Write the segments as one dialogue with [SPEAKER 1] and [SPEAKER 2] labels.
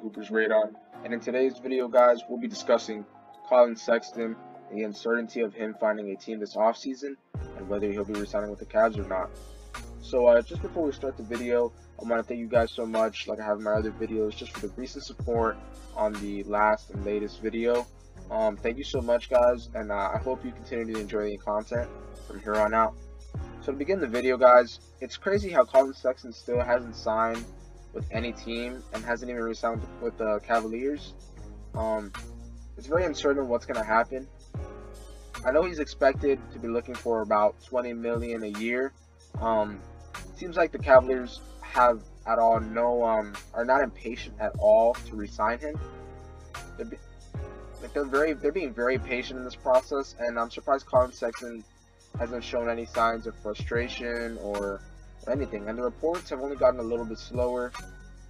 [SPEAKER 1] Hooper's radar, and in today's video, guys, we'll be discussing Collin Sexton, the uncertainty of him finding a team this offseason, and whether he'll be resigning with the Cavs or not. So just before we start the video, I want to thank you guys so much, like I have in my other videos, just for the recent support on the last and latest video. Thank you so much, guys, and I hope you continue to enjoy the content from here on out. So to begin the video, guys, it's crazy how Collin Sexton still hasn't signed with any team and hasn't even re-signed with the Cavaliers. It's very uncertain what's going to happen. I know he's expected to be looking for about $20 million a year. Seems like the Cavaliers have at all are not impatient at all to re-sign him. They're being very patient in this process, and I'm surprised Collin Sexton hasn't shown any signs of frustration or anything. And the reports have only gotten a little bit slower.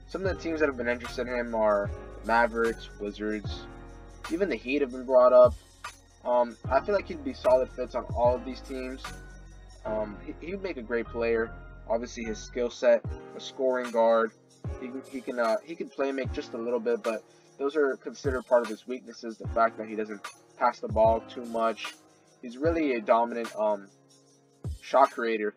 [SPEAKER 1] Some of the teams that have been interested in him are Mavericks, Wizards, even the Heat have been brought up. I feel like he'd be solid fits on all of these teams. He'd make a great player. Obviously, his skill set, a scoring guard, he can play make just a little bit, but those are considered part of his weaknesses. The fact that he doesn't pass the ball too much. He's really a dominant shot creator.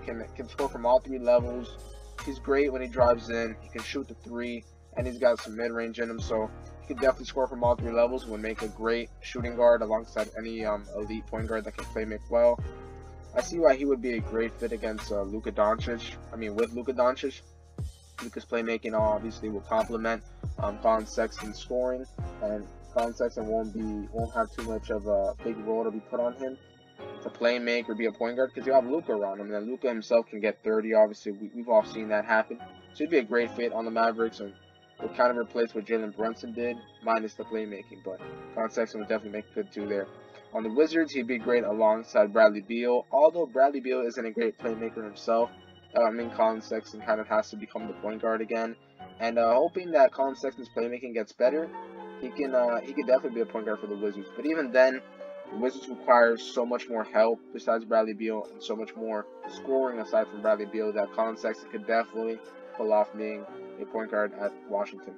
[SPEAKER 1] Can score from all three levels. He's great when he drives in. He can shoot the three, and he's got some mid-range in him. So he can definitely score from all three levels. Would make a great shooting guard alongside any elite point guard that can play make well. I see why he would be a great fit against Luka Doncic. With Luka Doncic, Luka's playmaking obviously will complement Collin Sexton's scoring, and Collin Sexton won't have too much of a big role to be put on him to play make or be a point guard, because you have Luka around him, and Luka himself can get 30. Obviously, we've all seen that happen. So he'd be a great fit on the Mavericks, and would kind of replace what Jalen Brunson did, minus the playmaking. But Collin Sexton would definitely make a good too there. On the Wizards, he'd be great alongside Bradley Beal. Although Bradley Beal isn't a great playmaker himself, Collin Sexton kind of has to become the point guard again. And hoping that Collin Sexton's playmaking gets better, he can definitely be a point guard for the Wizards. But even then, the Wizards require so much more help besides Bradley Beal, and so much more scoring aside from Bradley Beal, that Collin Sexton could definitely pull off being a point guard at Washington.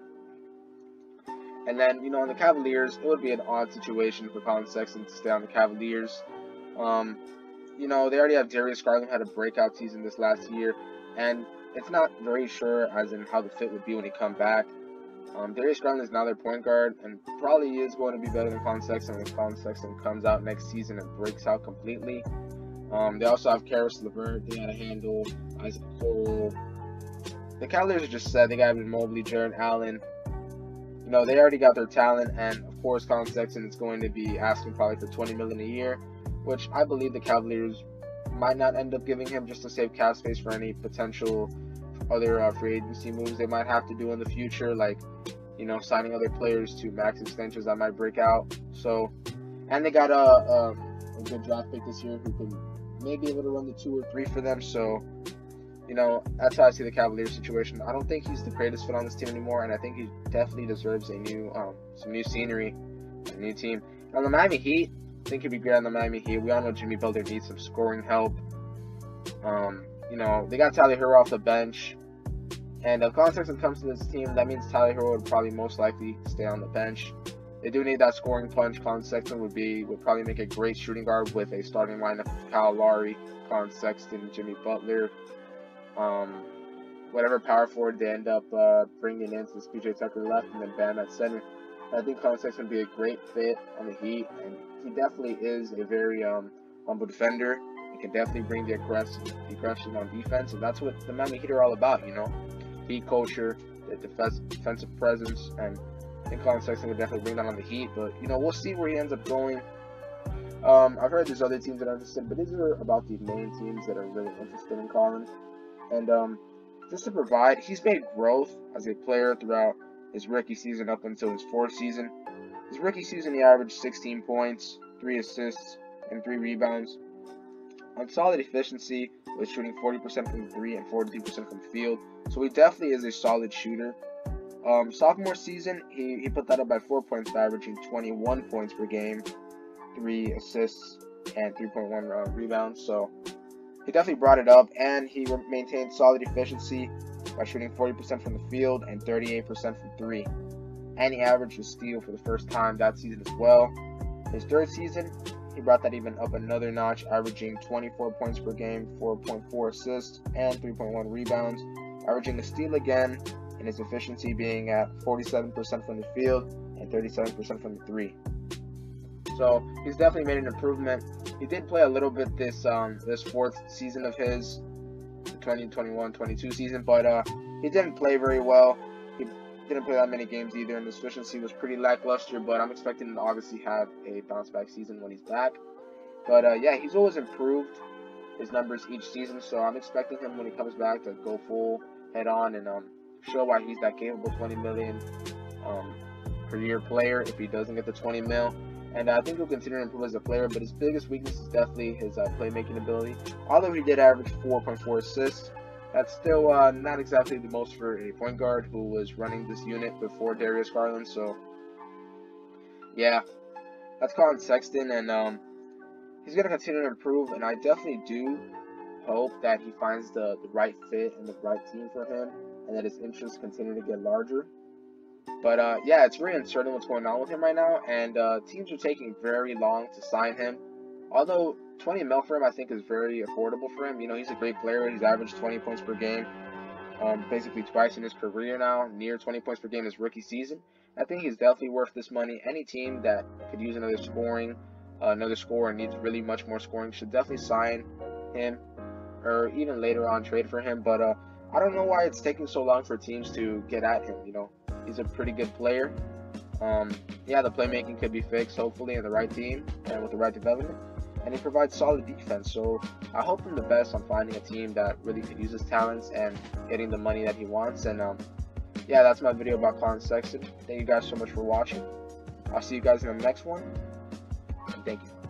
[SPEAKER 1] And then, on the Cavaliers, it would be an odd situation for Collin Sexton to stay on the Cavaliers. They already have Darius Garland had a breakout season this last year, and it's not very sure as in how the fit would be when he come back. Darius Garland is now their point guard, and probably is going to be better than Collin Sexton when Collin Sexton comes out next season and breaks out completely. They also have Karis LeVert, they got to handle Isaac Okoro. The Cavaliers are just set. They got Evan Mobley, Jarrett Allen. They already got their talent, and of course Collin Sexton is going to be asking probably for $20 million a year, which I believe the Cavaliers might not end up giving him just to save cap space for any potential other free agency moves they might have to do in the future, like signing other players to max extensions that might break out. So, and they got a good draft pick this year who can maybe able to run the 2 or 3 for them. So, that's how I see the Cavaliers situation. I don't think he's the greatest fit on this team anymore, and I think he definitely deserves a new some new scenery, a new team. And on the Miami Heat, I think he'd be great on the Miami Heat. We all know Jimmy Butler needs some scoring help. They got Tyler Hero off the bench. And if Collin Sexton comes to this team, that means Tyler Hero would probably most likely stay on the bench. They do need that scoring punch. Collin Sexton would probably make a great shooting guard with a starting lineup of Kyle Lowry, Collin Sexton, Jimmy Butler. Whatever power forward they end up bringing in, since PJ Tucker left, and then Bam at center. I think Collin Sexton would be a great fit on the Heat, and he definitely is a very humble defender. He can definitely bring the aggression on defense, and that's what the Miami Heat are all about, Heat culture, the defensive presence, and I think Collin Sexton would definitely bring that on the Heat. But we'll see where he ends up going. I've heard there's other teams that are interested, but these are about the main teams that are really interested in Collin. And just to provide, he's made growth as a player throughout his rookie season up until his 4th season. His rookie season, he averaged 16 points, 3 assists, and 3 rebounds. On solid efficiency, with shooting 40% from 3 and 42% from field. So he definitely is a solid shooter. Sophomore season, he put that up by 4 points, averaging 21 points per game, 3 assists, and 3.1 rebounds. So he definitely brought it up, and he maintained solid efficiency. by shooting 40% from the field and 38% from 3. And he averaged a steal for the first time that season as well. His third season, he brought that even up another notch, averaging 24 points per game, 4.4 assists, and 3.1 rebounds, averaging a steal again, and his efficiency being at 47% from the field and 37% from the 3. So he's definitely made an improvement. He did play a little bit this fourth season of his, the 2021-22 season, but he didn't play very well. He didn't play that many games either, and his efficiency was pretty lackluster, but I'm expecting him to obviously have a bounce-back season when he's back. But yeah, he's always improved his numbers each season, so I'm expecting him when he comes back to go full head-on and show why he's that capable $20 million per year player if he doesn't get the 20 mil. And I think he'll continue to improve as a player, but his biggest weakness is definitely his playmaking ability. Although he did average 4.4 assists, that's still not exactly the most for a point guard who was running this unit before Darius Garland. So, yeah, that's Collin Sexton, and he's going to continue to improve, and I definitely do hope that he finds the right fit and the right team for him, and that his interests continue to get larger. But yeah, it's really uncertain what's going on with him right now, and teams are taking very long to sign him. Although 20 mil for him, I think, is very affordable for him. You know, he's a great player. He's averaged 20 points per game, basically twice in his career now, near 20 points per game his rookie season. I think he's definitely worth this money. Any team that could use another scorer and needs really much more scoring should definitely sign him, or even later on trade for him. But I don't know why it's taking so long for teams to get at him. You know, he's a pretty good player. Yeah, the playmaking could be fixed, hopefully, in the right team and with the right development. And he provides solid defense, so I hope him the best on finding a team that really could use his talents and getting the money that he wants. And yeah, that's my video about Collin Sexton. Thank you guys so much for watching. I'll see you guys in the next one, and thank you.